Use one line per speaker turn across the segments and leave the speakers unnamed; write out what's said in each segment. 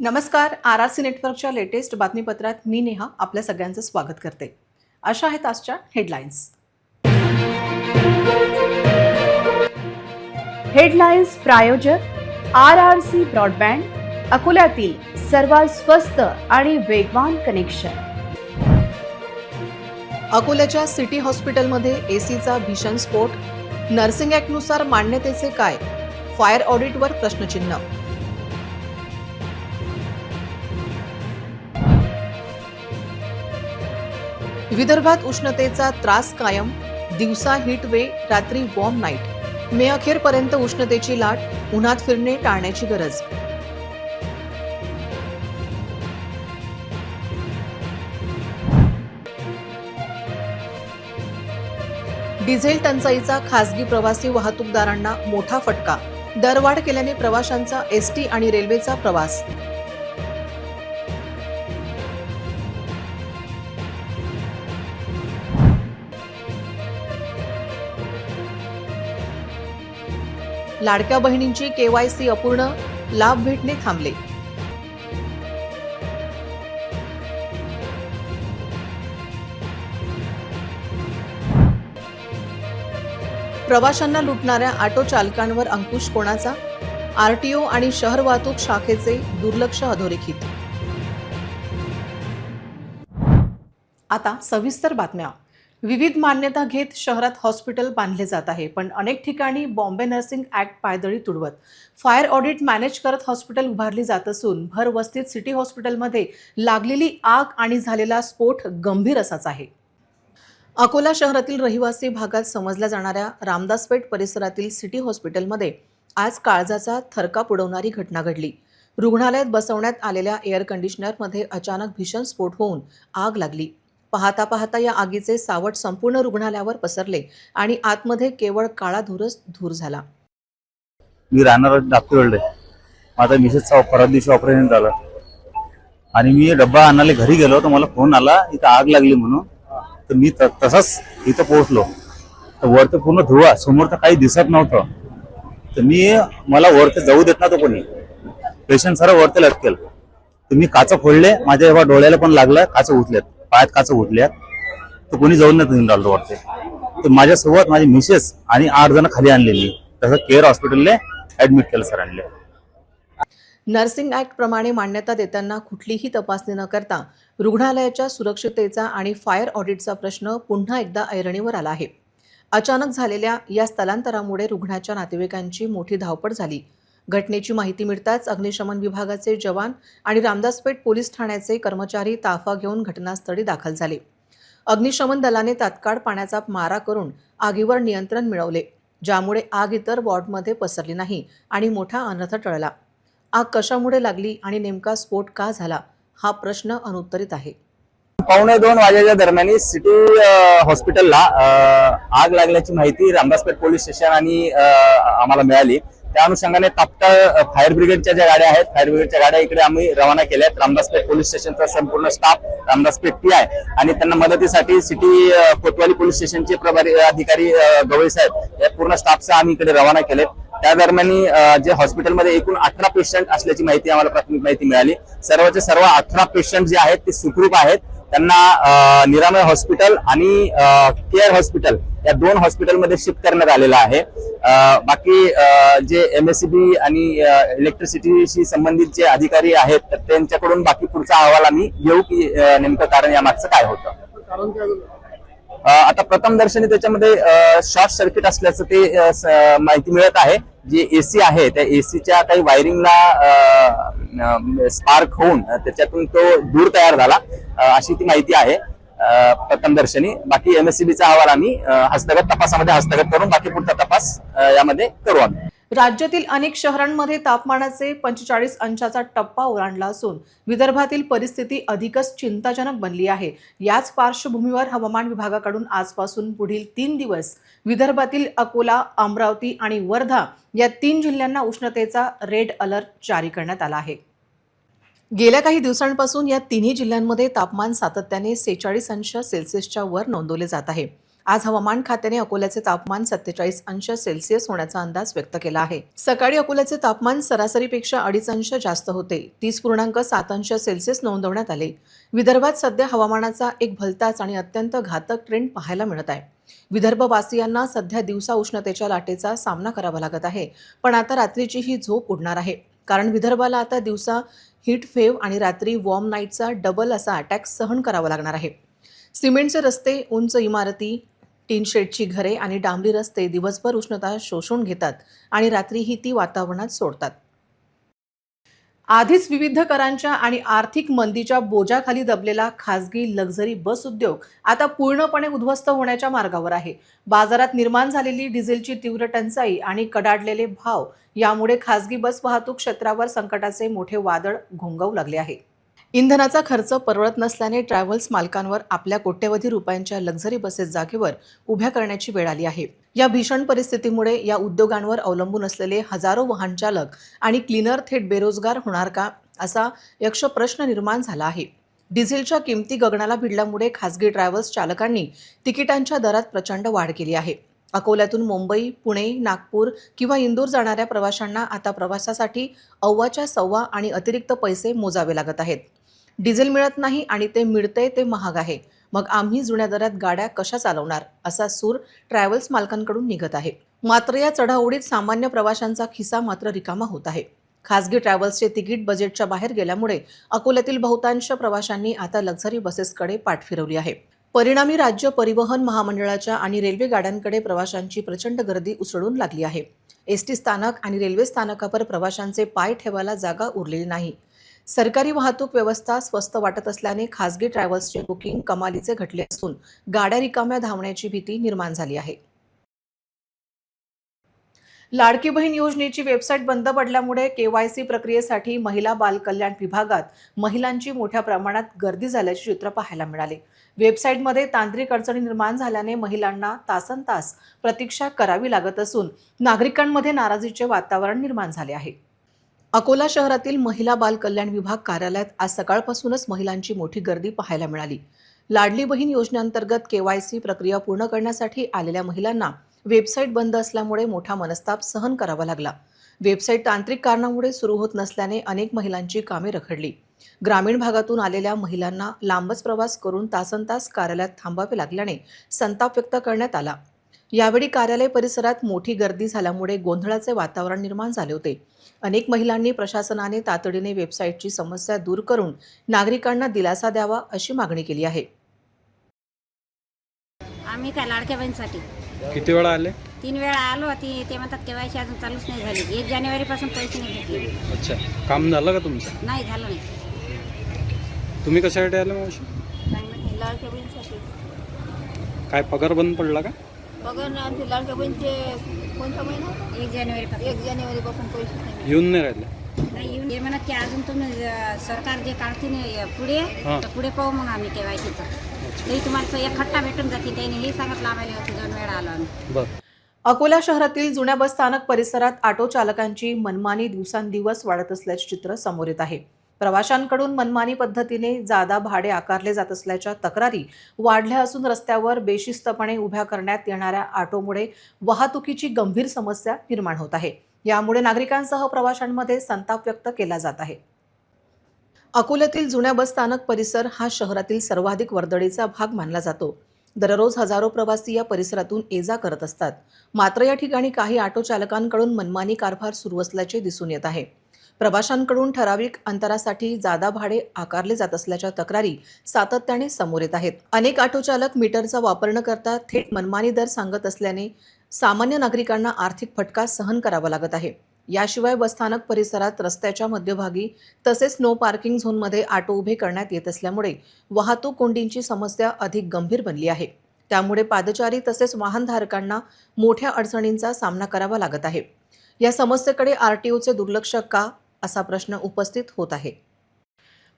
नमस्कार. आरआरसी नेटवर्कच्या लेटेस्ट बातमीपत्रात मी नेहा आपल्या सगळ्यांचं स्वागत करते. अशा आहेत आजच्या हेडलाईन्स.
हेडलाईन्स प्रायोजक आरआरसी ब्रॉडबँड, अकोल्यातील सर्वात स्वस्त आणि वेगवान कनेक्शन.
अकोल्याच्या सिटी हॉस्पिटलमध्ये एसीचा भीषण स्फोट. नर्सिंग ॲक्टनुसार मान्यतेचे काय? फायर ऑडिटवर प्रश्नचिन्ह. विदर्भात उष्णतेचा त्रास कायम. दिवसा हीट वेव, रात्री वॉर्म नाईट. मे अखेरपर्यंत उष्णतेची लाट. उन्हात फिरणे टाळण्याची गरज. डिझेल टंचाईचा खासगी प्रवासी वाहतूकदारांना मोठा फटका. दरवाढ केल्याने प्रवाशांचा एसटी आणि रेल्वेचा प्रवास. लाडक्या बहिणींची केवायसी अपूर्ण. लाभ भेटणे थांबले. प्रवाशांना लुटणाऱ्या ऑटो चालकांवर अंकुश कोणाचा? आरटीओ आणि शहर वाहतूक शाखेचे दुर्लक्ष अधोरेखित. आता सविस्तर बातम्या. विविध मान्यता घेत शहरात हॉस्पिटल बांधले जात आहे, पण अनेक ठिकाणी बॉम्बे नर्सिंग ॲक्ट पायदळी तुडवत फायर ऑडिट मॅनेज करत हॉस्पिटल उभारली जात असून भर वस्तीत सिटी हॉस्पिटलमध्ये लागलेली आग आणि झालेला स्फोट गंभीर असाच आहे. अकोला शहरातील रहिवासी भागात समजल्या जाणाऱ्या रामदासपेठ परिसरातील सिटी हॉस्पिटलमध्ये आज काळजाचा थरकाप उडवणारी घटना घडली. रुग्णालयात बसवण्यात आलेल्या एअर कंडिशनरमध्ये अचानक भीषण स्फोट होऊन आग लागली. पाहता पाहता या आगीचे सावट संपूर्ण रुग्णालयावर पसरले आणि आतमध्ये केवळ काळा धूरच धूर झाला.
मी राहणार डॉक्टर माझा मिसेसचा परवा दिवशी ऑपरेशन झालं आणि मी डब्बा आणायला घरी गेलो तर मला फोन आला इथं आग लागली म्हणून. तर मी तसंच इथं पोहोचलो तर वरती पूर्ण धुवा, समोर तर काही दिसत नव्हतं. तर मला वरती जाऊ देत नव्हतं कोणी. पेशंट सारा वरती लटकेल तर मी काच फोडले. माझ्या एवढा डोळ्याला पण लागलं, काच उठल्यात, पायात काच उठल्यात. तर कोणी जाऊन नाही राहिलं वरती. तर माझ्यासोबत माझी मिसेस आणि 8 जण खाली आणले. मी तसं केअर हॉस्पिटलला ऍडमिट केलं सरांनी.
नर्सिंग ॲक्ट प्रमाणे मान्यता देताना कुठलीही तपासणी न करता रुग्णालयाच्या सुरक्षिततेचा आणि फायर ऑडिटचा प्रश्न पुन्हा एकदा ऐरणीवर आला आहे. अचानक झालेल्या या स्थलांतरामुळे रुग्णाच्या नातेवाईकांची मोठी धावपळ झाली. घटनेची माहिती मिळताच अग्निशमन विभागाचे जवान आणि रामदासपेठ पोलीस ठाण्याचे कर्मचारी ताफा घेऊन घटनास्थळी दाखल झाले. अग्निशमन दलाने तात्काळ पाण्याचा मारा करून आगीवर नियंत्रण मिळवले, ज्यामुळे आग इतर वॉर्डमध्ये पसरली नाही आणि मोठा अनर्थ टळला. आग कशामुळे लागली आणि नेमका स्फोट का झाला हा प्रश्न अनुत्तरित आहे.
1:15 वाजेच्या दरम्यान सिटी हॉस्पिटलला आग लागल्याची माहिती रामदासपेठ पोलीस स्टेशन आणि आम्हाला मिळाली. त्या अनुषंगाने तात्काळ फायर ब्रिगेडच्या ज्या गाड्या आहेत, फायर ब्रिगेडच्या गाड्या इकडे आम्ही रवाना केल्यात. रामदासपेठ पोलीस स्टेशनचा संपूर्ण स्टाफ, रामदासपेठ PI आणि त्यांना मदतीसाठी सिटी कोतवाली पोलीस स्टेशनचे प्रभारी अधिकारी गवळी साहेब या पूर्ण स्टाफचा आम्ही इकडे रवाना केलेत. त्या दरम्यान जे हॉस्पिटलमध्ये एकूण 18 पेशंट असल्याची माहिती आम्हाला प्राथमिक माहिती मिळाली. सर्वचे सर्व 18 पेशंट जे आहेत ते सुखरूप आहेत. त्यांना निरामय हॉस्पिटल आणि केअर हॉस्पिटल या 2 हॉस्पिटलमध्ये शिफ्ट करण्यात आलेला आहे. बाकी जे MSCB आणि इलेक्ट्रिसिटीशी संबंधित जे अधिकारी आहेत तर त्यांच्याकडून बाकी पुढचा अहवाल आम्ही घेऊ की नेमकं कारण यामागचं काय होतं. आता प्रथम दर्शनी त्याच्यामध्ये शॉर्ट सर्किट असल्याचं ते माहिती मिळत आहे. जे AC आहे त्या ACच्या काही वायरिंगला स्पार्क होऊन त्याच्यातून तो धूर तयार झाला अशी ती माहिती आहे प्रथम दर्शनी. बाकी MSCBचा अहवाल आम्ही तपासामध्ये हस्तगत करून बाकी पुढचा तपास यामध्ये करू आम्ही.
राज्यातील अनेक शहरांमध्ये तापमानाचे 45 अंशाचा टप्पा ओलांडला असून विदर्भातील परिस्थिती अधिकच चिंताजनक बनली आहे. याच पार्श्वभूमीवर हवामान विभागाकडून आजपासून पुढील 3 दिवस विदर्भातील अकोला, अमरावती आणि वर्धा या 3 जिल्ह्यांना उष्णतेचा रेड अलर्ट जारी करण्यात आला आहे. गेल्या काही दिवसांपासून या तिन्ही जिल्ह्यांमध्ये तापमान सातत्याने 46 अंश सेल्सिअसच्या वर नोंदवले जात आहे. आज हवामान खात्याने अकोल्याचे तापमान 47 अंश सेल्सिअस होण्याचा अंदाज व्यक्त केला आहे. सकाळी अकोल्याचे तापमान सरासरीपेक्षा 2.5 अंश जास्त होते. 30.7 अंश सेल्सिअस नोंदवण्यात आले. विदर्भात सध्या हवामानाचा एक भलताच आणि अत्यंत घातक ट्रेंड पाहायला मिळत आहे. विदर्भवासियांना सध्या दिवसा उष्णतेच्या लाटेचा सामना करावा लागत आहे, पण आता रात्रीची ही झोप उडणार आहे. कारण विदर्भाला आता दिवसा हीट वेव्ह आणि रात्री वॉर्म नाईटचा डबल असा अटॅक सहन करावा लागणार आहे. सिमेंटचे रस्ते, उंच इमारती, टीन शेडची घरे आणि डांबरी रस्ते दिवसभर उष्णता शोषून घेतात आणि रात्रीही ती वातावरणात सोडतात. आधीच विविध करांच्या आणि आर्थिक मंदीच्या बोजाखाली दबलेला खासगी लक्झरी बस उद्योग आता पूर्णपणे उद्ध्वस्त होण्याच्या मार्गावर आहे. बाजारात निर्माण झालेली डिझेलची तीव्र टंचाई आणि कडाडलेले भाव यामुळे खासगी बस वाहतूक क्षेत्रावर संकटाचे मोठे वादळ घोंघावू लागले आहे. इंधनाचा खर्च परवडत नसल्याने ट्रॅव्हल्स मालकांवर आपल्या कोट्यवधी रुपयांच्या लक्झरी बसेस जागेवर उभ्या करण्याची वेळ आली आहे. या भीषण परिस्थितीमुळे या उद्योगांवर अवलंबून असलेले हजारो वाहन चालक आणि क्लीनर थेट बेरोजगार होणार का, असा यक्ष प्रश्न निर्माण झाला आहे. डिझेलच्या किमती गगनाला भिडल्यामुळे खासगी ट्रॅव्हल्स चालकांनी तिकिटांच्या दरात प्रचंड वाढ केली आहे. अकोल्यातून मुंबई, पुणे, नागपूर किंवा इंदूर जाणाऱ्या प्रवाशांना आता प्रवासासाठी अव्वाच्या सव्वा आणि अतिरिक्त पैसे मोजावे लागत आहेत. डिझेल मिळत नाही आणि ते मिळतंय ते महाग आहे. मग आम्ही जुन्या दरात गाड्या कशा चालवणार, असा सूर ट्रॅव्हल्स मालकांकडून निघत आहे. मात्र या चढाओढीत सामान्य प्रवाशांचा खिसा मात्र रिकामा होत आहे. खासगी ट्रॅव्हल्सचे तिकीट बजेटच्या बाहेर गेल्यामुळे अकोल्यातील बहुतांश प्रवाशांनी आता लक्झरी बसेसकडे पाठ फिरवली आहे. परिणामी राज्य परिवहन महामंडळाच्या आणि रेल्वे गाड्यांकडे प्रवाशांची प्रचंड गर्दी उसळून लागली आहे. एसटी स्थानक आणि रेल्वे स्थानकावर प्रवाशांचे पाय ठेवायला जागा उरलेली नाही. सरकारी वाहतूक व्यवस्था स्वस्त वाटत असल्याने खासगी ट्रॅव्हल्सचे बुकिंग कमालीचे घटले असून गाड्या रिकाम्या धावण्याची भीती निर्माण झाली आहे. लाडकी बहीण योजनेची वेबसाईट बंद पडल्यामुळे केवायसी प्रक्रियेसाठी महिला बाल कल्याण विभागात महिलांची मोठ्या प्रमाणात गर्दी झाल्याचे चित्र पाहायला मिळाले. वेबसाईटमध्ये तांत्रिक अडचणी निर्माण झाल्याने महिलांना तासनतास प्रतीक्षा करावी लागत असून नागरिकांमध्ये नाराजीचे वातावरण निर्माण झाले आहे. अकोला शहरातील महिला बाल कल्याण विभाग कार्यालयात आज सकाळपासूनच महिलांची मोठी गर्दी पाहायला मिळाली. लाडली बहीण योजनेअंतर्गत केवायसी प्रक्रिया पूर्ण करण्यासाठी आलेल्या महिलांना वेबसाईट बंद असल्यामुळे मोठा मनस्ताप सहन करावा लागला. वेबसाईट तांत्रिक कारणामुळे सुरू होत नसल्याने अनेक महिलांची कामे रखडली. ग्रामीण भागातून आलेल्या महिलांना लांबच प्रवास करून तासनतास कार्यालयात थांबावे लागल्याने संताप व्यक्त करण्यात आला. यावेळी कार्यालय परिसरात मोठी गर्दी झाल्यामुळे गोंधळाचे वातावरण निर्माण झाले होते. अनेक महिलांनी प्रशासनाने तातडीने वेबसाईटची समस्या दूर करून नागरिकांना दिलासा द्यावा अशी मागणी केली आहे.
आम्ही काय लाडक्या बहिणीसाठी
किती वेळा आले?
3 वेळा आलो. ते म्हणतात केवायसी अजून चालूच नाही झाली. 1 जानेवारीपासून पैसे नाही घेतले.
अच्छा, काम झालं का तुमचं?
नाही झालं नाही.
तुम्ही कशासाठी आले मावशी?
लाडक्या बहिणीसाठी.
काय पगार बंद पडला का?
बघा ना, आमचे लाडक्या बहिणीचे कोणता महिना?
1 जानेवारीपासून
1 जानेवारीपासून पैसे नाही.
येऊन नाही राहिले?
नाही येऊन ते म्हणत की अजून तुम्ही सरकार जे काढतील पुढे
हां.
तर पुढे पाहू मग आम्ही केवायसीचं. तरी तुम्हाला एक खट्टा भेटून जाते. त्यांनी हे सांगितलं आम्हाला होते. 2 वेळा आलो आम्ही.
बरं.
अकोला शहरातील जुन्या बस स्थानक परिसरात ऑटो चालकांची मनमानी दिवसांदिवस वाढत असल्याचे चित्र समोर येत आहे. प्रवाशांकडून मनमानी पद्धतीने जादा भाडे आकारले जात असल्याच्या तक्रारी वाढल्या असून रस्त्यावर बेशिस्तपणे उभ्या करण्यात येणाऱ्या ऑटोमुळे वाहतुकीची गंभीर समस्या निर्माण होत आहे. यामुळे नागरिकांसह प्रवाशांमध्ये संताप व्यक्त केला जात आहे. अकोल्यातील जुन्या बस स्थानक परिसर हा शहरातील सर्वाधिक वर्दळीचा भाग मानला जातो. दररोज हजारो प्रवासी या परिसरातून ये-जा करत असतात. मात्र या ठिकाणी काही ऑटो चालकांकडून मनमानी कारभार सुरू असल्याचे दिसून येत आहे. प्रवाशांकडून ठराविक अंतरासाठी जादा भाडे आकारले जात असल्याच्या तक्रारी सातत्याने समोर येत आहेत. अनेक ऑटो चालक मीटरचा वापर न करता थेट मनमानी दर सांगत असल्याने सामान्य नागरिकांना आर्थिक फटका सहन करावा लागत आहे. याशिवाय बसस्थानक परिसरात रस्त्याच्या मध्यभागी तसेच नो पार्किंग झोनमध्ये ऑटो उभे करण्यात येत असल्यामुळे वाहतूक कोंडींची समस्या अधिक गंभीर बनली आहे. त्यामुळे पादचारी तसेच वाहनधारकांना मोठ्या अडचणींचा सामना करावा लागत आहे. या समस्येकडे आरटीओचे दुर्लक्ष का, असा प्रश्न उपस्थित होत आहे.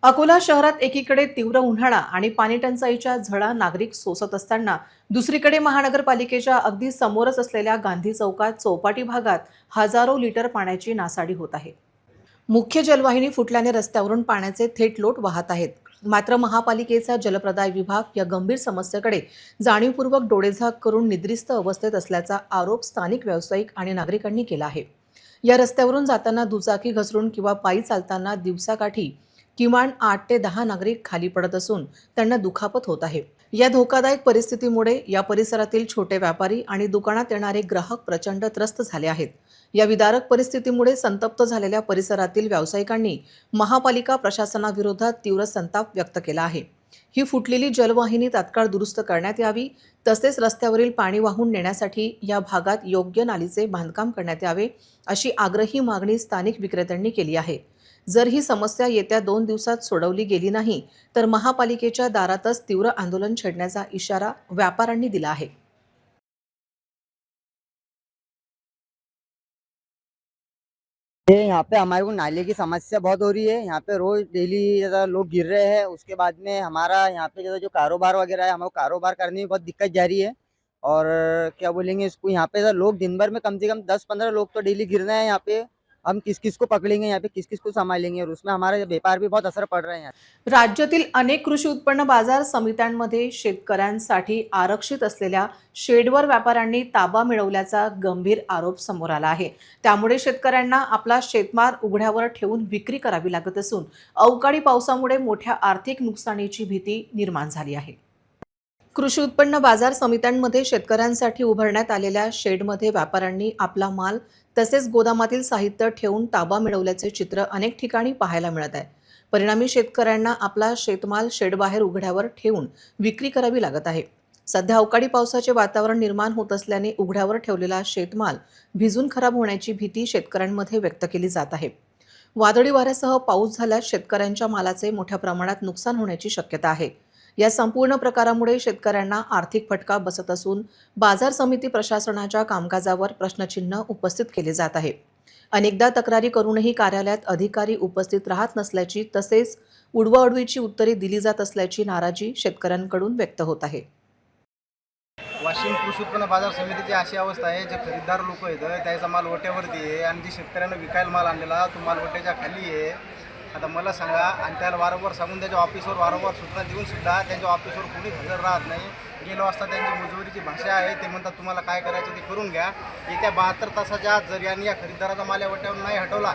अकोला शहरात एकीकडे तीव्र उन्हाळा आणि पाणीटंचाईच्या झळा नागरिक सोसत असताना दुसरीकडे महानगरपालिकेच्या अगदी समोरच असलेल्या गांधी चौकात चौपाटी भागात हजारो लिटर पाण्याची नासाडी होत आहे. मुख्य जलवाहिनी फुटल्याने रस्त्यावरून पाण्याचे थेट लोट वाहत आहेत. मात्र महापालिकेचा जलप्रदाय विभाग या गंभीर समस्येकडे जाणीवपूर्वक डोळेझाक करून निद्रिस्त अवस्थेत असल्याचा आरोप स्थानिक व्यावसायिक आणि नागरिकांनी केला आहे. या रस्त्यावरून जाताना दुचाकी घसरून किंवा पायी चालताना दिवसाकाठी किमान 8 ते 10 नागरिक खाली पडत असून त्यांना दुखापत होत आहे. या धोकादायक परिस्थितीमुळे या परिसरातील छोटे व्यापारी आणि दुकानात येणारे ग्राहक प्रचंड त्रस्त झाले आहेत. या विदारक परिस्थितीमुळे संतप्त झालेल्या परिसरातील व्यावसायिकांनी महापालिका प्रशासनाविरोधात तीव्र संताप व्यक्त केला आहे. ही फुटलेली जलवाहिनी तात्काळ दुरुस्त करण्यात यावी, तसेच रस्त्यावरील पाणी वाहून नेण्यासाठी या भागात योग्य नालीचे बांधकाम करण्यात यावे, अशी आग्रही मागणी स्थानिक विक्रेत्यांनी केली आहे. जर ही समस्या येत्या 2 दिवसात सोडवली गेली नाही तर महापालिकेच्या दारातच तीव्र आंदोलन छेडण्याचा इशारा व्यापाऱ्यांनी दिला आहे.
यहाँ पे हमारे को नाले की समस्या बहुत हो रही है। यहाँ पे रोज डेली जैसा लोग गिर रहे हैं। उसके बाद में हमारा यहाँ पे जैसा जो कारोबार वगैरह है, हमारे कारोबार करने में बहुत दिक्कत जा रही है। और क्या बोलेंगे इसको, यहाँ पे लोग दिन भर में कम से कम 10-15 लोग तो डेली गिर रहे हैं। यहाँ पे हम किस किस को पकड़ेंगे, यहाँ पे किस किस को संभालेंगे, और उसमें हमारा व्यापार भी बहुत असर पड़ रहा है यहाँ।
राज्यातील अनेक कृषी उत्पन्न बाजार समित्यांमध्ये शेतकऱ्यांसाठी आरक्षित असलेल्या शेडवर व्यापाऱ्यांनी ताबा मिळवल्याचा गंभीर आरोप समोर आला आहे. त्यामुळे शेतकऱ्यांना आपला शेतमाल उघड्यावर ठेवून विक्री करावी लागत असून अवकाळी पावसामुळे मोठ्या आर्थिक नुकसानीची भीती निर्माण झाली आहे. कृषी उत्पन्न बाजार समित्यांमध्ये शेतकऱ्यांसाठी उभारण्यात आलेल्या शेडमध्ये व्यापाऱ्यांनी आपला माल तसेच गोदामातील साहित्य ठेवून ताबा मिळवल्याचे चित्र अनेक ठिकाणी पाहायला मिळत आहे. परिणामी शेतकऱ्यांना आपला शेतमाल शेडबाहेर उघड्यावर ठेवून विक्री करावी लागत आहे. सध्या अवकाळी पावसाचे वातावरण निर्माण होत असल्याने उघड्यावर ठेवलेला शेतमाल भिजून खराब होण्याची भीती शेतकऱ्यांमध्ये व्यक्त केली जात आहे. वादळी वाऱ्यासह पाऊस झाल्यास शेतकऱ्यांच्या मालाचे मोठ्या प्रमाणात नुकसान होण्याची शक्यता आहे. या संपूर्ण प्रकारामुळे शेतकऱ्यांना आर्थिक फटका बसत असून बाजार समिती प्रशासनाच्या कामकाजावर प्रश्नचिन्ह उपस्थित केले जात आहे. अनेकदा तक्रारी करूनही कार्यालयात अधिकारी उपस्थित राहत नसल्याची तसेच उडवाउडवीची उत्तरे दिली जात असल्याची नाराजी शेतकऱ्यांकडून व्यक्त होत आहे.
वाशिम कृषी उत्पन्न बाजार समितीची अशी अवस्था आहे, जे खरेदीदार लोक आहेत त्याचा माल ओट्यावरती आहे आणि जे शेतकऱ्यांना विकायला माल आणलेला तो माल ओट्याच्या खाली आहे. आता मला सांगा, आणि त्याला वारंवार सांगून त्याच्या ऑफिसवर वारंवार सूचना देऊन सुद्धा त्यांच्या ऑफिसवर कोणी हजर राहत नाही. गेलो असता त्यांची मजुरीची भाषा आहे, ते म्हणतात तुम्हाला काय करायचं ते करून घ्या. येत्या 72 तासाच्या आत जर यांनी या खरेदीदाराचा माल या ओट्यावर नाही हटवला.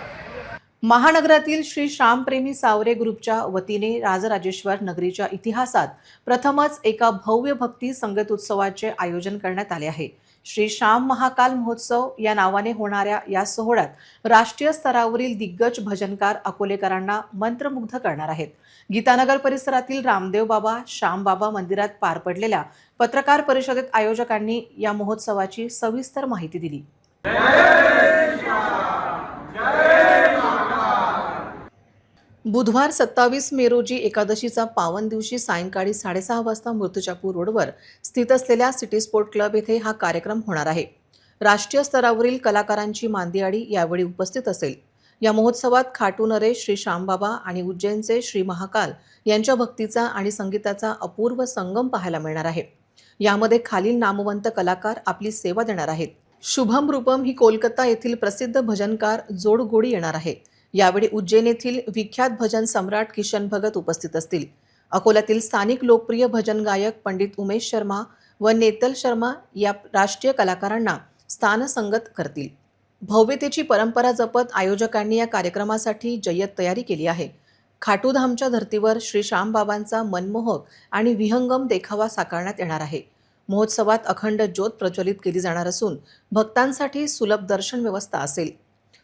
महानगरातील श्री श्यामप्रेमी सावरे ग्रुपच्या वतीने राजराजेश्वर नगरीच्या इतिहासात प्रथमच एका भव्य भक्ती संगीत उत्सवाचे आयोजन करण्यात आले आहे. श्री श्याम महाकाल महोत्सव या नावाने होणाऱ्या या सोहळ्यात राष्ट्रीय स्तरावरील दिग्गज भजनकार अकोलेकरांना मंत्रमुग्ध करणार आहेत. गीतानगर परिसरातील रामदेव बाबा श्याम बाबा मंदिरात पार पडलेल्या पत्रकार परिषदेत आयोजकांनी या महोत्सवाची सविस्तर माहिती दिली. बुधवार 27 मे रोजी एकादशीचा पावन दिवशी सायंकाळी 6:30 वाजता मूर्तिजापूर रोडवर स्थित असलेल्या सिटी स्पोर्ट क्लब येथे हा कार्यक्रम होणार आहे. राष्ट्रीय स्तरावरील कलाकारांची मांदियाळी यावेळी उपस्थित असेल. या महोत्सवात खाटू नरेश श्री श्यामबाबा आणि उज्जैनचे श्री महाकाल यांच्या भक्तीचा आणि संगीताचा अपूर्व संगम पाहायला मिळणार आहे. यामध्ये खालील नामवंत कलाकार आपली सेवा देणार आहेत. शुभम रूपम ही कोलकाता येथील प्रसिद्ध भजनकार जोडगोडी येणार आहे. यावेळी उज्जैन येथील विख्यात भजन सम्राट किशन भगत उपस्थित असतील. अकोल्यातील स्थानिक लोकप्रिय भजन गायक पंडित उमेश शर्मा व नेतल शर्मा या राष्ट्रीय कलाकारांना स्थानसंगत करतील. भव्यतेची परंपरा जपत आयोजकांनी या कार्यक्रमासाठी जय्यत तयारी केली आहे. खाटूधामच्या धर्तीवर श्री श्यामबाबांचा मनमोहक आणि विहंगम देखावा साकारण्यात येणार आहे. महोत्सवात अखंड ज्योत प्रज्वलित केली जाणार असून भक्तांसाठी सुलभ दर्शन व्यवस्था असेल.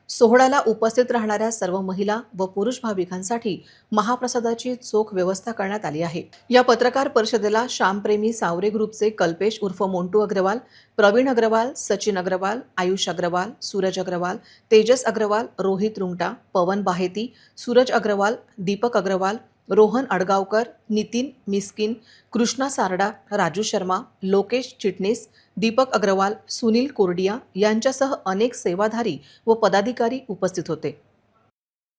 सोहळ्याला उपस्थित राहणाऱ्या सर्व महिला व पुरुष भाविकांसाठी महाप्रसादाची चोख व्यवस्था करण्यात आली आहे. या पत्रकार परिषदेला श्यामप्रेमी सावरे ग्रुपचे कल्पेश उर्फ मोंटू अग्रवाल, प्रवीण अग्रवाल, सचिन अग्रवाल, आयुष अग्रवाल, सूरज अग्रवाल, तेजस अग्रवाल, रोहित रुंगटा, पवन बाहेती, सूरज अग्रवाल, दीपक अग्रवाल, रोहन अडगावकर, नितीन मिस्किन, कृष्णा सारडा, राजू शर्मा, लोकेश चिटणीस, दीपक अग्रवाल, सुनील कोरडिया यांच्यासह अनेक सेवाधारी व पदाधिकारी उपस्थित होते.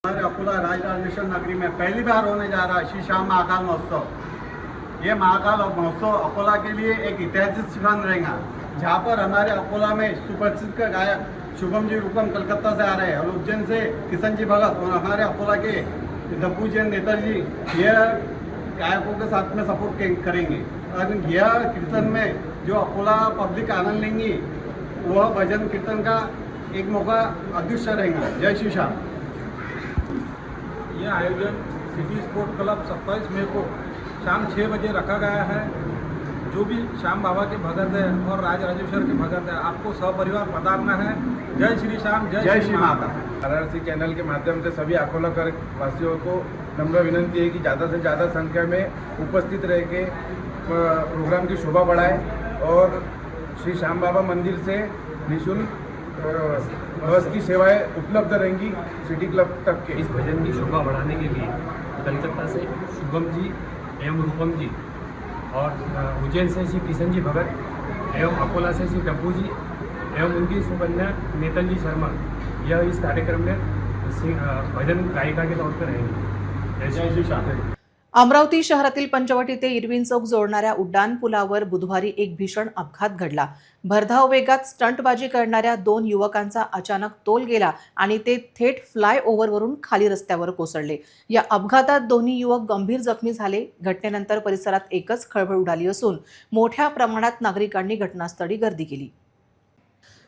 हमारे अकोला राजराजेश्वर नगरी में पहली बार होने जा रहा है श्री श्याम महाकाल महोत्सव. ये महाकाल महोत्सव अकोला के लिए एक ऐतिहासिक स्थान रहेगा, जहाँ पर हमारे अकोला में सुप्रसिद्ध गायक शुभम जी रूपम कलकत्ता से आ रहे हैं और उज्जैन से किशन जी भगत और हमारे अकोला के दब्बू जैन नेताजी ये गायकों के साथ में सपोर्ट करेंगे और यह कीर्तन में जो अकोला पब्लिक आनंद लेंगी वह भजन कीर्तन का एक मौका अदृश्य रहेगा। जय श्री श्याम।
यह आयोजन सिटी स्पोर्ट क्लब 27 मई को शाम 6 बजे रखा गया है। जो भी श्याम बाबा के भगत है और राज राजेश्वर के भगत है, आपको सपरिवार पधारना है। जय श्री श्याम, जय श्री माता।
RRC चैनल के माध्यम से सभी अकोला वासियों को नम्र विनंती है कि ज़्यादा से ज़्यादा संख्या में उपस्थित रह के प्रोग्राम की शोभा बढ़ाएं और श्री श्याम बाबा मंदिर से निःशुल्क बस की सेवाएं उपलब्ध रहेंगी सिटी क्लब तक के।
इस भजन की शोभा बढ़ाने के लिए कलकत्ता से शुभम जी एवं रूपम जी और उज्जैन से श्री किशन जी भगत एवं अकोला से श्री टप्पू जी एवं उनकी सुकन्या नेतल जी शर्मा यह इस कार्यक्रम में भजन गायिका के तौर पर रहेंगे। जय श्री श्याम।
अमरावती शहरातील पंचवटी ते इरविन चौक जोडणाऱ्या उड्डाण पुलावर बुधवारी एक भीषण अपघात घडला। भरधाव वेगात स्टंटबाजी करणाऱ्या 2 युवकांचा अचानक तोल गेला आणि ते थेट फ्लायओव्हरवरून खाली रस्त्यावर कोसळले। या अपघातात दोन्ही युवक गंभीर जखमी झाले। घटनेनंतर परिसरात एकच खळबळ उडाली असून मोठ्या प्रमाणात नागरिकांनी घटनास्थळी गर्दी केली।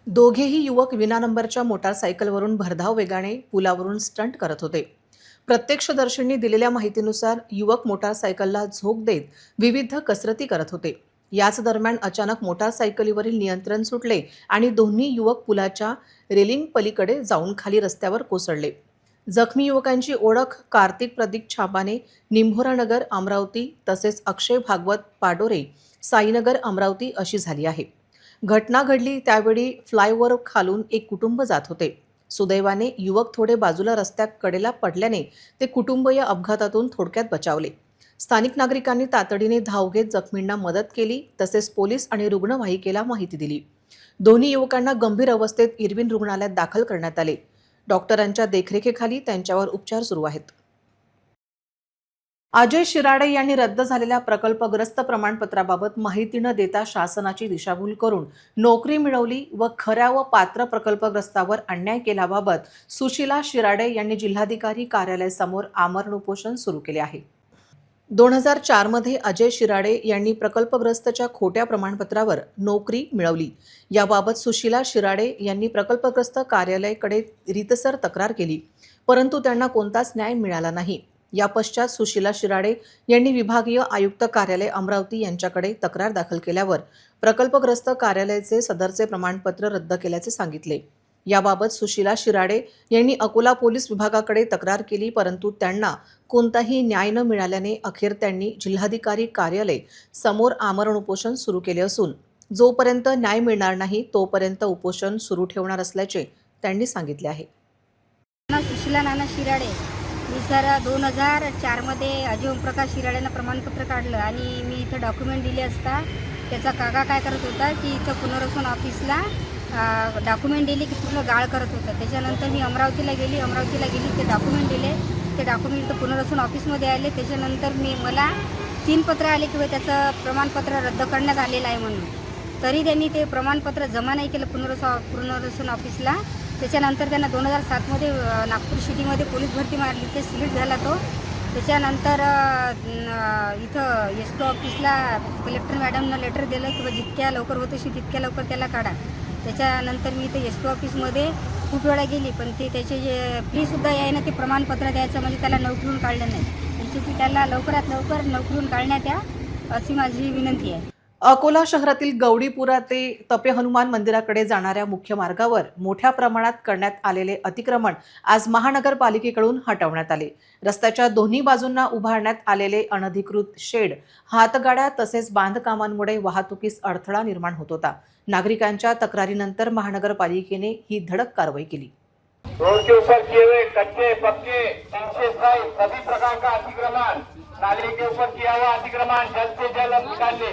दोघेही युवक विना नंबरच्या मोटारसायकलवरून भरधाव वेगाने पुलावरून स्टंट करत होते। प्रत्यक्षदर्शींनी दिलेल्या माहितीनुसार युवक मोटारसायकलला झोक देत विविध कसरती करत होते। याच दरम्यान अचानक मोटारसायकलीवरील नियंत्रण सुटले आणि दोन्ही युवक पुलाच्या रेलिंग पलीकडे जाऊन खाली रस्त्यावर कोसळले। जखमी युवकांची ओळख कार्तिक प्रदीप छापाने, निंभोरानगर अमरावती तसेच अक्षय भागवत पाडोरे, साईनगर अमरावती अशी झाली आहे। घटना घडली त्यावेळी फ्लायओव्हर खालून एक कुटुंब जात होते। सुदैवाने युवक थोडे बाजूला रस्त्यात कडेला पडल्याने ते कुटुंब या अपघातातून थोडक्यात बचावले। स्थानिक नागरिकांनी तातडीने धाव घेत जखमींना मदत केली तसेच पोलीस आणि रुग्णवाहिकेला माहिती दिली। दोन्ही युवकांना गंभीर अवस्थेत इरविन रुग्णालयात दाखल करण्यात आले। डॉक्टरांच्या देखरेखीखाली त्यांच्यावर उपचार सुरू आहेत। अजय शिराडे यांनी रद्द झालेल्या प्रकल्पग्रस्त प्रमाणपत्राबाबत माहिती न देता शासनाची दिशाभूल करून नोकरी मिळवली व खऱ्या व पात्र प्रकल्पग्रस्तावर अन्याय केल्याबाबत सुशीला शिराडे यांनी जिल्हाधिकारी कार्यालयासमोर आमरण उपोषण सुरू केले आहे। 2004 मध्ये अजय शिराडे यांनी प्रकल्पग्रस्तच्या खोट्या प्रमाणपत्रावर नोकरी मिळवली। याबाबत सुशीला शिराडे यांनी प्रकल्पग्रस्त कार्यालयाकडे रीतसर तक्रार केली, परंतु त्यांना कोणताच न्याय मिळाला नाही। या पश्चात सुशीला शिराडे यांनी विभागीय आयुक्त कार्यालय अमरावती यांच्याकडे तक्रार दाखल केल्यावर प्रकल्पग्रस्त कार्यालयाचे सदरचे प्रमाणपत्र रद्द केल्याचे सांगितले। याबाबत सुशीला शिराडे यांनी अकोला पोलीस विभागाकडे तक्रार केली, परंतु त्यांना कोणताही न्याय न मिळाल्याने अखेर त्यांनी जिल्हाधिकारी कार्यालय समोर आमरण उपोषण सुरू केले असून जोपर्यंत न्याय मिळणार नाही तोपर्यंत उपोषण सुरू ठेवणार असल्याचे त्यांनी सांगितले आहे।
सुशीला नाना शिराडे मी सर 2004 मध्ये अजय ओमप्रकाश शिराडेंना प्रमाणपत्र काढलं आणि मी इथं डॉक्युमेंट दिले असता त्याचा काका काय करत होता की इथं पुनर्वसन ऑफिसला डॉक्युमेंट दिले की पूर्ण गाळ करत होता। त्याच्यानंतर मी अमरावतीला गेली ते डॉक्युमेंट दिले, ते डॉक्युमेंट इथं पुनर्वसन ऑफिसमध्ये आले। त्याच्यानंतर मला 3 पत्र आले की त्याचं प्रमाणपत्र रद्द करण्यात आलेलं आहे म्हणून, तरी त्यांनी ते प्रमाणपत्र जमा नाही केलं पुनर्वसन ऑफिसला। त्याच्यानंतर त्यांना 2007 मध्ये नागपूर सिटीमध्ये पोलीस भरती मारली, ते सिलेक्ट झाला तो। त्याच्यानंतर इथं एसपी ऑफिसला कलेक्टर मॅडमनं लेटर दिलं की जितक्या लवकर होत असेल तितक्या लवकर त्याला काढा। त्याच्यानंतर मी इथं एसपी ऑफिसमध्ये खूप वेळा गेली, पण ते त्याचे जे फीसुद्धा आहे ना ते प्रमाणपत्र द्यायचं म्हणजे त्याला नोकरीवरून काढलं नाही, त्याची त्याला लवकरात लवकर नोकरीवरून काढण्यात या अशी माझी विनंती आहे।
अकोला शहरातील गौडीपुरा ते तपे हनुमान मंदिराकडे जाणाऱ्या मुख्य मार्गावर मोठ्या प्रमाणात करण्यात आलेले अतिक्रमण आज महानगरपालिकेकडून हटवण्यात आले। रस्त्याच्या दोन्ही बाजूंना उभारण्यात आलेले अनधिकृत शेड, हातगाड्या तसेच बांधकामांमुळे वाहतुकीस अडथळा निर्माण होत होता। नागरिकांच्या तक्रारीनंतर महानगरपालिकेने ही धडक कारवाई केली।
रोड के ऊपर किए हुए कच्चे पक्के 327 सभी प्रकार का अतिक्रमण, नाले के ऊपर किया हुआ अतिक्रमण जल्द से जल्द निकाल ले,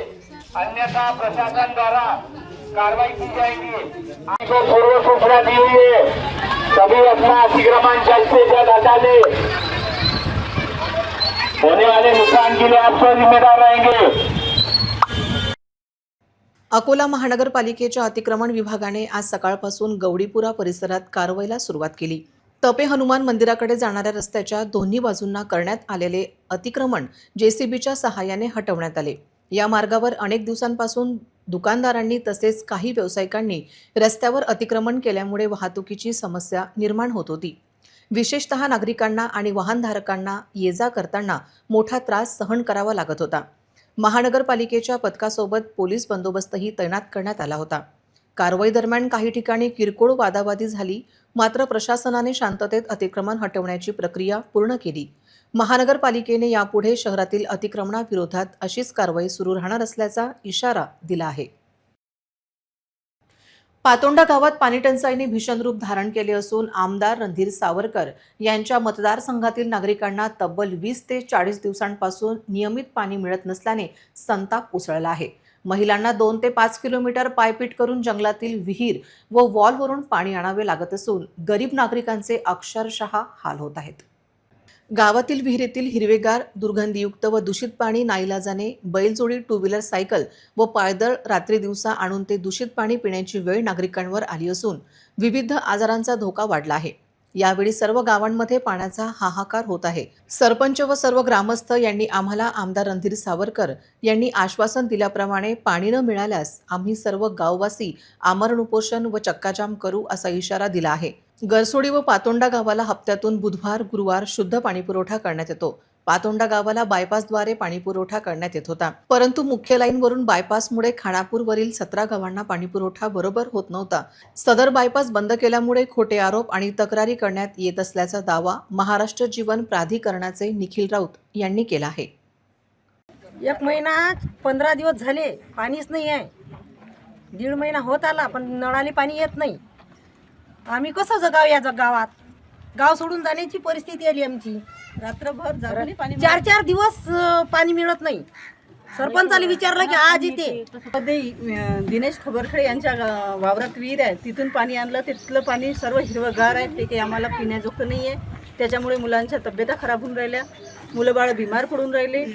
अन्यथा प्रशासन द्वारा कार्रवाई की जाएगी। आपको पूर्व सूचना दी हुई है, सभी अपना अतिक्रमण जल्द से जल्द हटा ले, होने वाले नुकसान के लिए आप सब जिम्मेदार रहेंगे।
अकोला महानगरपालिकेच्या अतिक्रमण विभागाने आज सकाळपासून गौडीपुरा परिसरात कारवाईला सुरुवात केली। तपे हनुमान मंदिराकडे जाणाऱ्या रस्त्याच्या दोन्ही बाजूंना करण्यात आलेले अतिक्रमण जेसीबीच्या सहाय्याने हटवण्यात आले. या मार्गावर अनेक दिवसांपासून दुकानदारांनी तसेच काही व्यावसायिकांनी रस्त्यावर अतिक्रमण केल्यामुळे वाहतुकीची समस्या निर्माण होत होती. विशेषतः नागरिकांना आणि वाहनधारकांना ये-जा करताना मोठा त्रास सहन करावा लागत होता. महानगरपालिकेच्या पथकासोबत पोलीस बंदोबस्तही तैनात करण्यात आला होता. कारवाई दरम्यान काही ठिकाणी किरकोळ वादावादी झाली, मात्र प्रशासनाने शांततेत अतिक्रमण हटवण्याची प्रक्रिया पूर्ण केली. महानगरपालिकेने यापुढे शहरातील अतिक्रमणाविरोधात अशीच कारवाई सुरू राहणार असल्याचा इशारा दिला आहे. पातोंडा गावात पाणीटंचाईने भीषण रूप धारण केले असून आमदार रणधीर सावरकर यांच्या मतदारसंघातील नागरिकांना तब्बल 20 ते 40 दिवसांपासून नियमित पाणी मिळत नसल्याने संताप उसळला आहे. महिलांना 2 ते 5 किलोमीटर पायपीट करून जंगलातील विहीर व वॉलवरून पाणी आणावे लागत असून गरीब नागरिकांचे अक्षरशः हाल होत आहेत. गावातील विहिरीतील हिरवेगार, दुर्गंधीयुक्त व दूषित पाणी नाईलाजाने बैलजोडी, टू व्हीलर, सायकल व पायदळ रात्री दिवसा आणून ते दूषित पाणी पिण्याची वेळ नागरिकांवर आली असून विविध आजारांचा धोका वाढला आहे. यावेळी सर्व गावांमध्ये पाण्याचा हाहाकार होत आहे. सरपंच व सर्व ग्रामस्थ यांनी आम्हाला आमदार रणधीर सावरकर यांनी आश्वासन दिल्याप्रमाणे पाणी न मिळाल्यास आम्ही सर्व गाववासी आमरण उपोषण व चक्काजाम करू असा इशारा दिला आहे. गरसोडी व पातोंडा गावाला हप्त्यातून बुधवार, गुरुवार शुद्ध पाणीपुरवठा करण्यात येतो. पातोंडा गावाला बायपासद्वारे पाणीपुरवठा करण्यात येत होता, परंतु मुख्य लाईनवरून बायपासमुळे खानापूरवरील 17 गावांना पाणीपुरवठा बरोबर होत नव्हता. सदर बायपास बंद केल्यामुळे खोटे आरोप आणि तक्रारी करण्यात येत असल्याचा दावा महाराष्ट्र जीवन प्राधिकरणाचे निखिल राऊत यांनी केला आहे.
1 महिना 15 दिवस झाले पाणीच नाही आहे. 1.5 महिना होत आला पण नळाले पाणी येत नाही. आम्ही कसं जगाव या गावात? गाव सोडून जाण्याची परिस्थिती आली आमची. रात्रभर जागून 4-4 दिवस पाणी मिळत नाही. सरपंचाला विचारलं की आज येते. दिनेश खबरखडे यांच्या वावरात विहीर आहे, तिथून पाणी आणलं. तिथलं पाणी सर्व हिरवंगार आहे, ते काही आम्हाला पिण्याजोगं नाही आहे. त्याच्यामुळे मुलांच्या तब्येता खराब होऊन राहिल्या, मुलं बाळ बिमार पडून राहिले.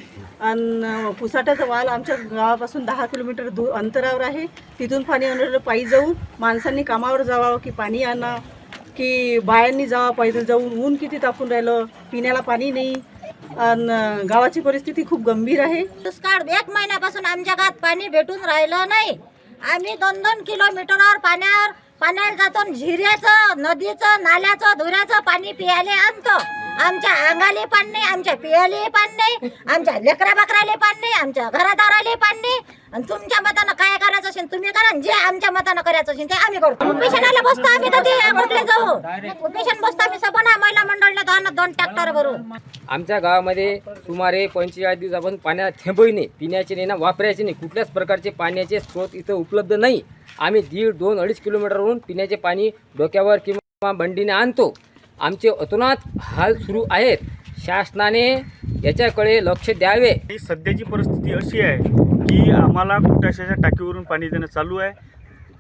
आणि पुसाट्याचा वाल आमच्या गावापासून 10 किलोमीटर दूर अंतरावर आहे. तिथून पाणी आणलं पायी जाऊन. माणसांनी कामावर जावं की पाणी आणा, की बायांनी जावं पैदल जाऊन. ऊन किती तापून राहिलं, पिण्याला पाणी नाही. आणि गावाची परिस्थिती खूप गंभीर आहे.
दुष्काळ 1 महिन्यापासून आमच्या गावात पाणी भेटून राहिलं नाही. आम्ही 2-2 किलोमीटरवर पाण्याला जातो. झिऱ्याचं, नदीचं, नाल्याचं, धुऱ्याचं पाणी पियाले आणतो. आमच्या अंगाले पाणी नाही, आमच्या पियाले पाणी नाही, आमच्या लेकरा बाकराले पाणी नाही, आमच्या घरादाराले पाणी नाही. आणि तुमच्या मतानं काय करायचं असेल तुम्ही करा, जे आमच्या मतानं करायचं असेल ते आम्ही करतो. उपेशनाला बसतो आम्ही, तर ते कुठले जाऊ उपेशन बसतो आम्ही. सबना महिला मंडळाला 2 ट्रॅक्टर भरून.
आमच्या गावामध्ये सुमारे 45 दिवसापासून पाण्याला थेंबही नाही, पिण्याचे नाही ना वापरायचे नाही. कुठल्याच प्रकारचे पाण्याचे स्रोत इथं उपलब्ध नाही. आम्ही 1.5-2-2.5 किलोमीटरवरून पिण्याचे पाणी डोक्यावर किंवा बंडीने आणतो. आमचे अतोनात हाल सुरू आहेत. शासनाने याच्याकडे लक्ष द्यावे.
सध्याची परिस्थिती अशी आहे की आम्हाला कुटाशाच्या टाकीवरून पाणी देणं चालू आहे.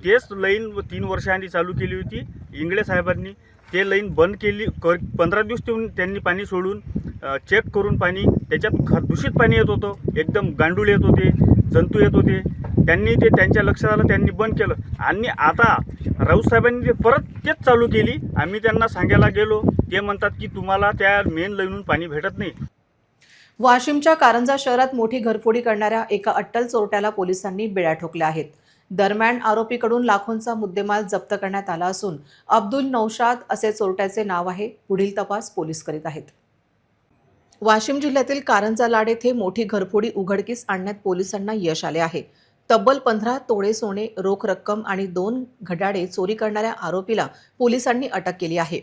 तेच लाईन 3 वर्षांनी चालू केली होती इंगळे साहेबांनी. ते लाईन बंद केली. 15 दिवस त्यांनी पाणी सोडून चेक करून पाणी, त्याच्यात दूषित पाणी येत होतं, एकदम गांडूळ येत होते, जंतू येत होते. त्यांनी ते त्यांच्या लक्षात आलं, त्यांनी बंद केलं. आणि आता राऊत साहेबांनी ते परत तेच चालू केली. आम्ही त्यांना सांगायला गेलो, ते म्हणतात की तुम्हाला त्या मेन लाईनून पाणी भेटत नाही.
वाशिमच्या कारंजा शहरात मोठी घरफोडी करणाऱ्या एका अट्टल चोरट्याला पोलिसांनी बेड्या ठोकल्या आहेत. दरम्यान आरोपीकडून लाखोंचा मुद्देमाल जप्त करण्यात आला असून अब्दुल नौशाद असे चोरट्याचे नाव आहे. पुढील तपास पोलीस करीत आहेत. वाशिम जिल्ह्यातील कारंजा लाड येथे मोठी घरफोडी उघडकीस आणण्यात पोलिसांना यश आले आहे. तब्बल 15 तोळे सोने, रोख रक्कम आणि 2 घड्याळे चोरी करणाऱ्या आरोपीला पोलिसांनी अटक केली आहे.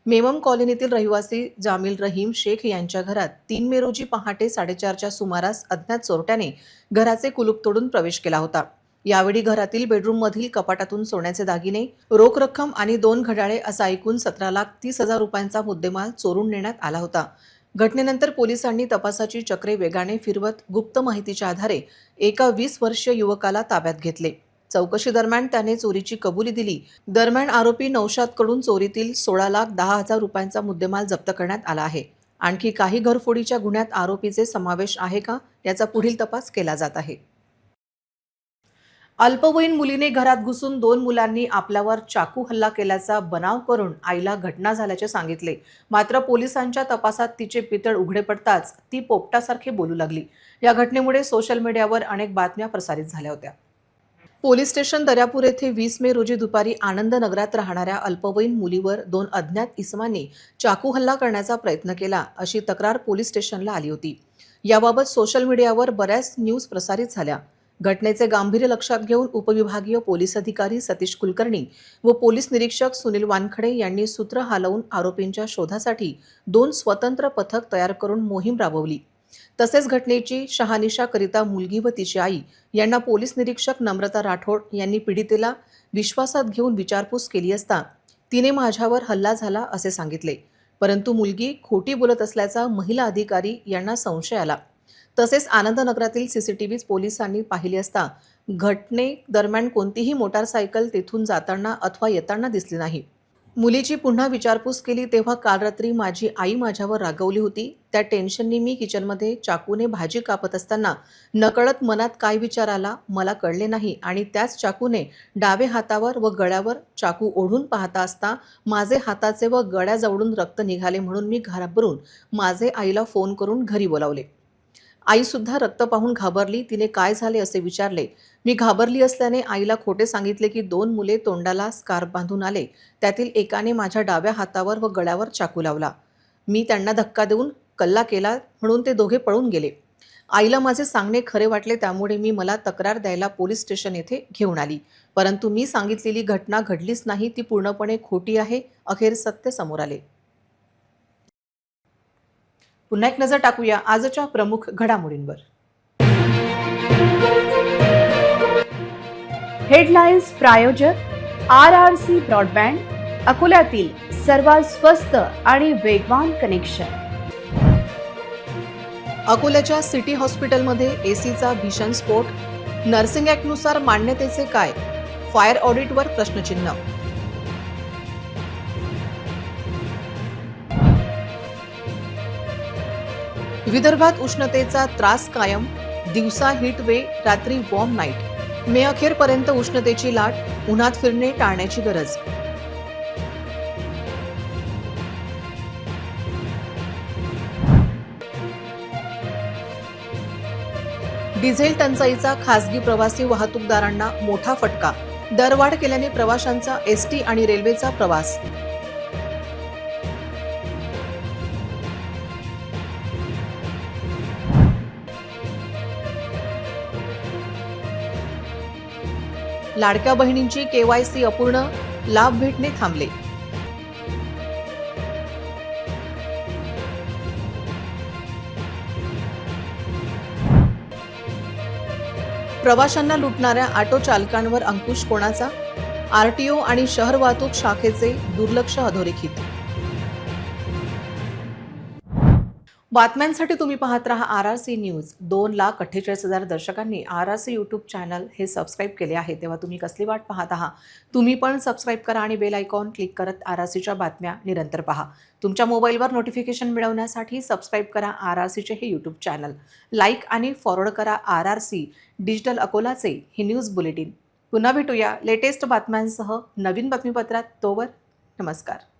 मेमम कॉलनीतील रहिवासी जामील रहीम शेख यांच्या घरात 3 मे रोजी पहाटे 4:30च्या सुमारास अज्ञात चोरट्याने घराचे कुलूप तोडून प्रवेश केला होता. यावेळी घरातील बेडरूममधील कपाटातून सोन्याचे दागिने, रोख रक्कम आणि 2 घड्याळे असा एकूण 17,30,000 रुपयांचा मुद्देमाल चोरून नेण्यात आला होता. घटनेनंतर पोलिसांनी तपासाची चक्रे वेगाने फिरवत गुप्त माहितीच्या आधारे एका 20 वर्षीय युवकाला ताब्यात घेतले. चौकशी दरम्यान त्याने चोरीची कबुली दिली. दरम्यान आरोपी नौशादकडून चोरीतील 16,10,000 रुपयांचा मुद्देमाल जप्त करण्यात आला आहे. आणखी काही घरफोडीच्या गुन्ह्यात आरोपीचे समावेश आहे का याचा पुढील तपास केला जात आहे. अल्पवयीन मुलीने घरात घुसून 2 मुलांनी आपल्यावर चाकू हल्ला केल्याचा बनाव करून आईला घटना झाल्याचे सांगितले. मात्र पोलिसांच्या तपासात तिचे पितळ उघडे पडताच ती पोपटासारखी बोलू लागली. या घटनेमुळे सोशल मीडियावर अनेक बातम्या प्रसारित झाल्या होत्या. पोलीस स्टेशन दर्यापूर येथे 20 मे रोजी दुपारी आनंद नगरात राहणाऱ्या अल्पवयीन मुलीवर 2 अज्ञात इसमांनी चाकू हल्ला करण्याचा प्रयत्न केला अशी तक्रार पोलीस स्टेशनला आली होती. याबाबत सोशल मीडियावर बऱ्याच न्यूज प्रसारित झाल्या. घटनेचे गांभीर्य लक्षात घेऊन उपविभागीय पोलीस अधिकारी सतीश कुलकर्णी व पोलीस निरीक्षक सुनील वानखडे यांनी सूत्र हालवून आरोपींच्या शोधासाठी 2 स्वतंत्र पथक तयार करून मोहीम राबवली. तसेच घटनेची शहानिशा करिता मुलगी व तिची आई यांना पोलीस निरीक्षक नम्रता राठोड यांनी पीडितेला विश्वासात घेऊन विचारपूस केली असता तिने माझ्यावर हल्ला झाला असे सांगितले. परंतु मुलगी खोटी बोलत असल्याचा महिला अधिकारी यांना संशय आला. तसेच आनंदनगरातील सीसीटीव्ही पोलिसांनी पाहिली असता घटने दरम्यान कोणतीही मोटारसायकल तेथून जाताना अथवा येताना दिसली नाही. मुलीची पुन्हा विचारपूस केली तेव्हा काल रात्री माझी आई माझ्यावर रागवली होती. त्या टेन्शननी मी किचनमध्ये चाकूने भाजी कापत असताना नकळत मनात काय विचार आला मला कळले नाही आणि त्याच चाकूने डावे हातावर व गळ्यावर चाकू ओढून पाहता असता माझे हाताचे व गळ्याजवळून रक्त निघाले म्हणून मी घाबरून माझे आईला फोन करून घरी बोलावले. आई सुद्धा रक्त पाहून घाबरली. तिने काय झाले असे विचारले. मी घाबरली असल्याने आईला खोटे सांगितले की 2 मुले तोंडाला स्कार्फ बांधून आले. त्यातील एकाने माझ्या डाव्या हातावर व गळ्यावर चाकू लावला. मी त्यांना धक्का देऊन कल्ला केला म्हणून ते दोघे पळून गेले. आईला माझे सांगणे खरे वाटले त्यामुळे मी मला तक्रार द्यायला पोलीस स्टेशन येथे घेऊन आली. परंतु मी सांगितलेली घटना घडलीच नाही. ती पूर्णपणे खोटी आहे. अखेर सत्य समोर आले. पुन्हा एक नजर टाकूया आजच्या प्रमुख घडामोडींवर.
हेडलाईन्स प्रायोजक RRC ब्रॉडबँड, अकोल्यातील सर्वात स्वस्त आणि वेगवान कनेक्शन.
अकोल्याच्या सिटी हॉस्पिटलमध्ये एसीचा भीषण स्फोट. नर्सिंग ॲक्टनुसार मान्यतेचे काय? फायर ऑडिटवर प्रश्नचिन्ह. विदर्भात उष्णतेचा त्रास कायम. दिवसा हीट वे, रात्री वॉर्म नाईट. मे अखेरपर्यंत उष्णतेची लाट. उन्हात फिरणे टाळण्याची गरज. डिझेल टंचाईचा खासगी प्रवासी वाहतूकदारांना मोठा फटका. दरवाढ केल्याने प्रवाशांचा एसटी आणि रेल्वेचा प्रवास. लाडक्या बहिणींची KYC अपूर्ण. लाभ भेटणे थांबले. प्रवाशांना लुटणाऱ्या ऑटो चालकांवर अंकुश कोणाचा? RTO आणि शहर वाहतूक शाखेचे दुर्लक्ष अधोरेखित. बातम्यांसाठी तुम्ही पाहत रहा RRC news. 2,48,000 दर्शकांनी RRC YouTube channel हे सबस्क्राईब केले आहे. तेव्हा तुम्ही कसली वाट पाहत आहात? तुम्ही पण सबस्क्राईब करा आणि बेल आयकॉन क्लिक करत RRCच्या बातम्या निरंतर पहा. तुमच्या मोबाईलवर नोटिफिकेशन मिळवण्यासाठी सबस्क्राईब करा RRCचे हे यूट्यूब चॅनल. लाईक आणि फॉरवर्ड करा RRC डिजिटल अकोलाचे हे न्यूज बुलेटिन. पुन्हा भेटूया लेटेस्ट बातम्यांसह नवीन बातमीपत्रात. तोवर नमस्कार.